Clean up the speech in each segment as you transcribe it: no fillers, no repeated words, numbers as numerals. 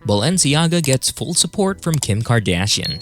Balenciaga gets full support from Kim Kardashian.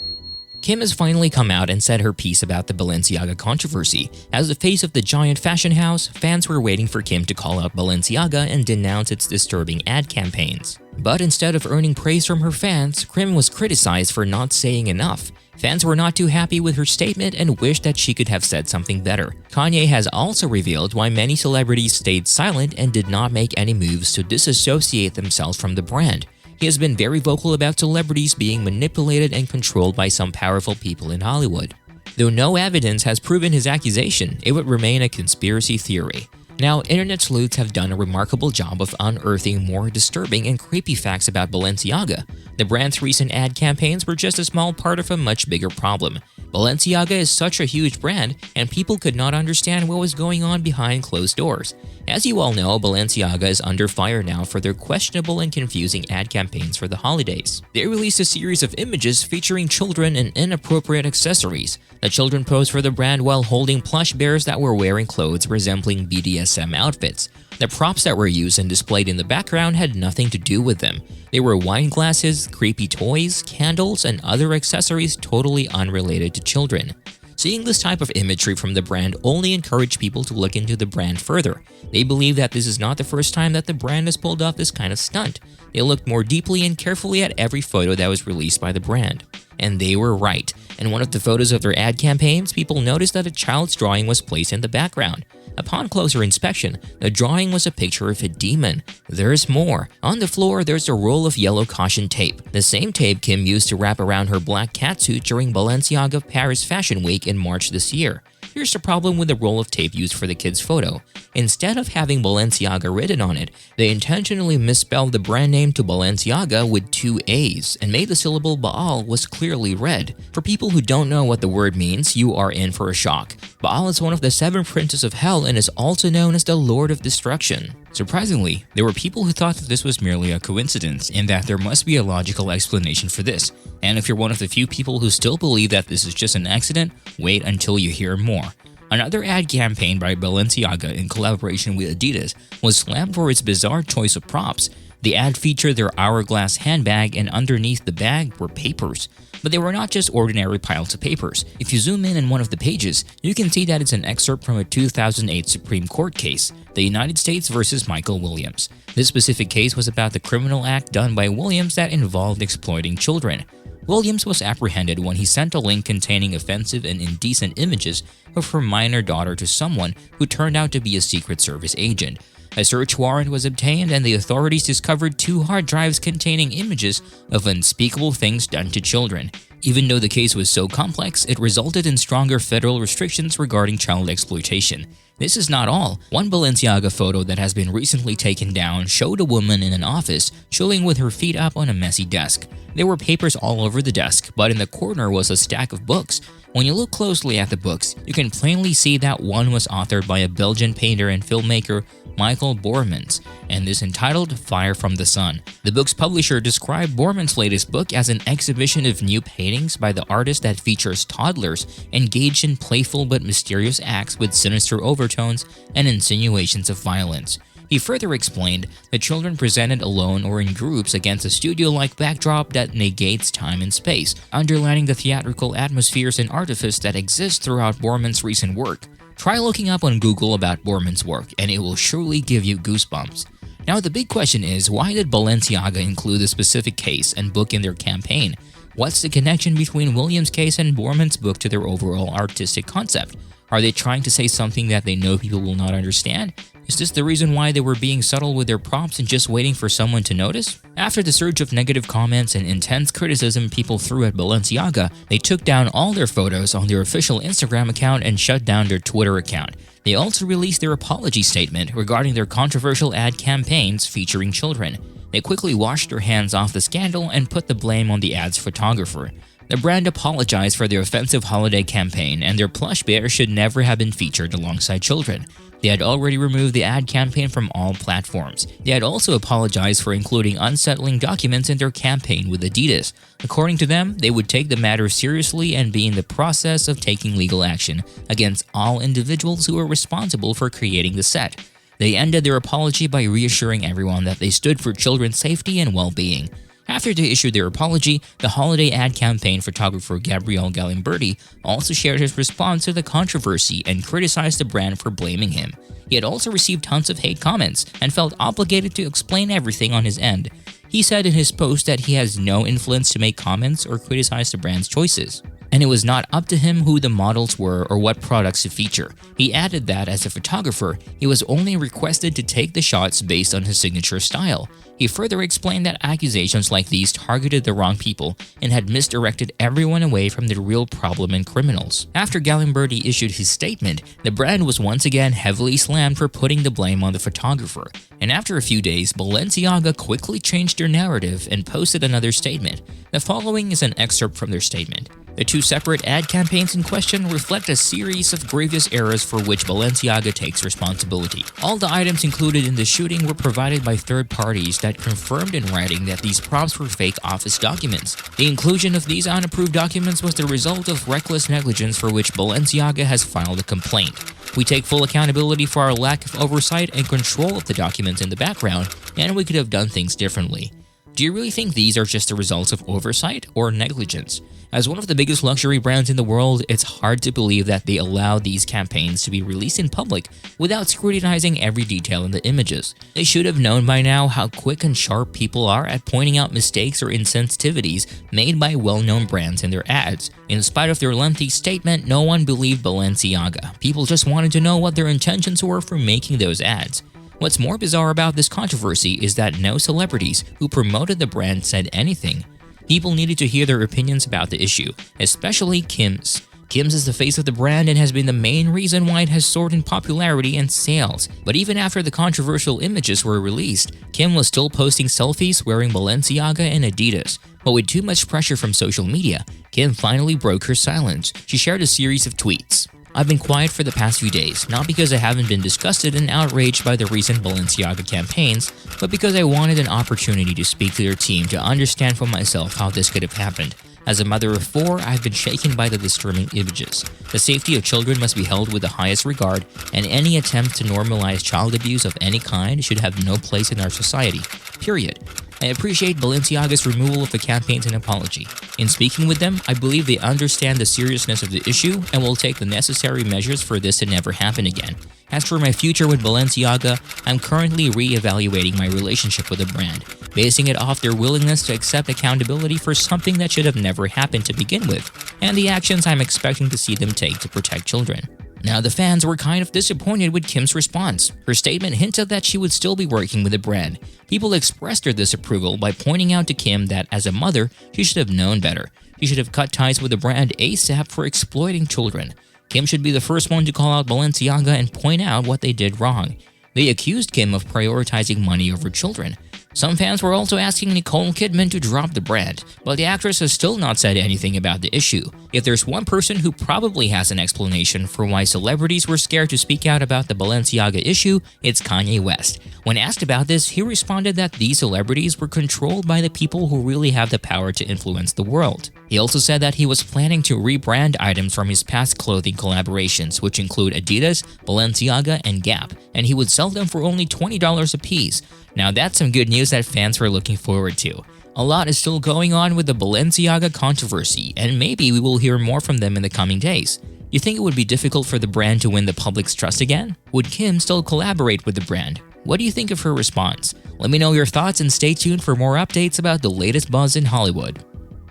Kim has finally come out and said her piece about the Balenciaga controversy. As the face of the giant fashion house, fans were waiting for Kim to call out Balenciaga and denounce its disturbing ad campaigns. But instead of earning praise from her fans, Kim was criticized for not saying enough. Fans were not too happy with her statement and wished that she could have said something better. Kanye has also revealed why many celebrities stayed silent and did not make any moves to disassociate themselves from the brand. He has been very vocal about celebrities being manipulated and controlled by some powerful people in Hollywood. Though no evidence has proven his accusation, it would remain a conspiracy theory. Now, internet sleuths have done a remarkable job of unearthing more disturbing and creepy facts about Balenciaga. The brand's recent ad campaigns were just a small part of a much bigger problem. Balenciaga is such a huge brand, and people could not understand what was going on behind closed doors. As you all know, Balenciaga is under fire now for their questionable and confusing ad campaigns for the holidays. They released a series of images featuring children and inappropriate accessories. The children posed for the brand while holding plush bears that were wearing clothes resembling BDSM outfits. The props that were used and displayed in the background had nothing to do with them. They were wine glasses, creepy toys, candles, and other accessories totally unrelated to children. Seeing this type of imagery from the brand only encouraged people to look into the brand further. They believe that this is not the first time that the brand has pulled off this kind of stunt. They looked more deeply and carefully at every photo that was released by the brand. And they were right. In one of the photos of their ad campaigns, people noticed that a child's drawing was placed in the background. Upon closer inspection, the drawing was a picture of a demon. There's more. On the floor, there's a roll of yellow caution tape, the same tape Kim used to wrap around her black catsuit during Balenciaga Paris Fashion Week in March this year. Here's the problem with the roll of tape used for the kid's photo. Instead of having Balenciaga written on it, they intentionally misspelled the brand name to Balenciaga with 2 A's and made the syllable Baal was clearly read. For people who don't know what the word means, you are in for a shock. Baal is one of the 7 princes of hell and is also known as the Lord of Destruction. Surprisingly, there were people who thought that this was merely a coincidence and that there must be a logical explanation for this. And if you're one of the few people who still believe that this is just an accident, wait until you hear more. Another ad campaign by Balenciaga in collaboration with Adidas was slammed for its bizarre choice of props. The ad featured their hourglass handbag, and underneath the bag were papers. But they were not just ordinary piles of papers. If you zoom in on one of the pages, you can see that it's an excerpt from a 2008 Supreme Court case, the United States versus Michael Williams. This specific case was about the criminal act done by Williams that involved exploiting children. Williams was apprehended when he sent a link containing offensive and indecent images of her minor daughter to someone who turned out to be a Secret Service agent. A search warrant was obtained and the authorities discovered 2 hard drives containing images of unspeakable things done to children. Even though the case was so complex, it resulted in stronger federal restrictions regarding child exploitation. This is not all. One Balenciaga photo that has been recently taken down showed a woman in an office chilling with her feet up on a messy desk. There were papers all over the desk, but in the corner was a stack of books. When you look closely at the books, you can plainly see that one was authored by a Belgian painter and filmmaker, Michael Bormans, and is entitled Fire from the Sun. The book's publisher described Bormans' latest book as an exhibition of new paintings by the artist that features toddlers engaged in playful but mysterious acts with sinister overtones and insinuations of violence. He further explained the children presented alone or in groups against a studio-like backdrop that negates time and space, underlining the theatrical atmospheres and artifice that exist throughout Borman's recent work. Try looking up on Google about Borman's work, and it will surely give you goosebumps. Now, the big question is, why did Balenciaga include a specific case and book in their campaign? What's the connection between Williams' case and Borman's book to their overall artistic concept? Are they trying to say something that they know people will not understand? Is this the reason why they were being subtle with their props and just waiting for someone to notice? After the surge of negative comments and intense criticism people threw at Balenciaga, they took down all their photos on their official Instagram account and shut down their Twitter account. They also released their apology statement regarding their controversial ad campaigns featuring children. They quickly washed their hands off the scandal and put the blame on the ad's photographer. The brand apologized for their offensive holiday campaign, and their plush bear should never have been featured alongside children. They had already removed the ad campaign from all platforms. They had also apologized for including unsettling documents in their campaign with Adidas. According to them, they would take the matter seriously and be in the process of taking legal action against all individuals who were responsible for creating the set. They ended their apology by reassuring everyone that they stood for children's safety and well-being. After they issued their apology, the holiday ad campaign photographer Gabriele Galimberti also shared his response to the controversy and criticized the brand for blaming him. He had also received tons of hate comments and felt obligated to explain everything on his end. He said in his post that he has no influence to make comments or criticize the brand's choices, and it was not up to him who the models were or what products to feature. He added that as a photographer, he was only requested to take the shots based on his signature style. He further explained that accusations like these targeted the wrong people and had misdirected everyone away from the real problem and criminals. After Galimberti issued his statement, the brand was once again heavily slammed for putting the blame on the photographer. And after a few days, Balenciaga quickly changed their narrative and posted another statement. The following is an excerpt from their statement. The two separate ad campaigns in question reflect a series of grievous errors for which Balenciaga takes responsibility. All the items included in the shooting were provided by third parties that confirmed in writing that these props were fake office documents. The inclusion of these unapproved documents was the result of reckless negligence for which Balenciaga has filed a complaint. We take full accountability for our lack of oversight and control of the documents in the background, and we could have done things differently. Do you really think these are just the results of oversight or negligence? As one of the biggest luxury brands in the world, it's hard to believe that they allow these campaigns to be released in public without scrutinizing every detail in the images. They should have known by now how quick and sharp people are at pointing out mistakes or insensitivities made by well-known brands in their ads. In spite of their lengthy statement, no one believed Balenciaga. People just wanted to know what their intentions were for making those ads. What's more bizarre about this controversy is that no celebrities who promoted the brand said anything. People needed to hear their opinions about the issue, especially Kim's. Kim's is the face of the brand and has been the main reason why it has soared in popularity and sales. But even after the controversial images were released, Kim was still posting selfies wearing Balenciaga and Adidas. But with too much pressure from social media, Kim finally broke her silence. She shared a series of tweets. I've been quiet for the past few days, not because I haven't been disgusted and outraged by the recent Balenciaga campaigns, but because I wanted an opportunity to speak to their team to understand for myself how this could have happened. As a mother of 4, I've been shaken by the disturbing images. The safety of children must be held with the highest regard, and any attempt to normalize child abuse of any kind should have no place in our society. Period. I appreciate Balenciaga's removal of the campaigns and apology. In speaking with them, I believe they understand the seriousness of the issue and will take the necessary measures for this to never happen again. As for my future with Balenciaga, I'm currently re-evaluating my relationship with the brand, basing it off their willingness to accept accountability for something that should have never happened to begin with, and the actions I'm expecting to see them take to protect children. Now, the fans were kind of disappointed with Kim's response. Her statement hinted that she would still be working with the brand. People expressed their disapproval by pointing out to Kim that as a mother, she should have known better. She should have cut ties with the brand ASAP for exploiting children. Kim should be the first one to call out Balenciaga and point out what they did wrong. They accused Kim of prioritizing money over children. Some fans were also asking Nicole Kidman to drop the brand, but the actress has still not said anything about the issue. If there's one person who probably has an explanation for why celebrities were scared to speak out about the Balenciaga issue, it's Kanye West. When asked about this, he responded that these celebrities were controlled by the people who really have the power to influence the world. He also said that he was planning to rebrand items from his past clothing collaborations, which include Adidas, Balenciaga, and Gap, and he would sell them for only $20 a piece. Now that's some good news that fans were looking forward to. A lot is still going on with the Balenciaga controversy, and maybe we will hear more from them in the coming days. You think it would be difficult for the brand to win the public's trust again? Would Kim still collaborate with the brand? What do you think of her response? Let me know your thoughts and stay tuned for more updates about the latest buzz in Hollywood.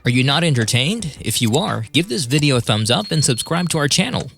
Are you not entertained? If you are, give this video a thumbs up and subscribe to our channel.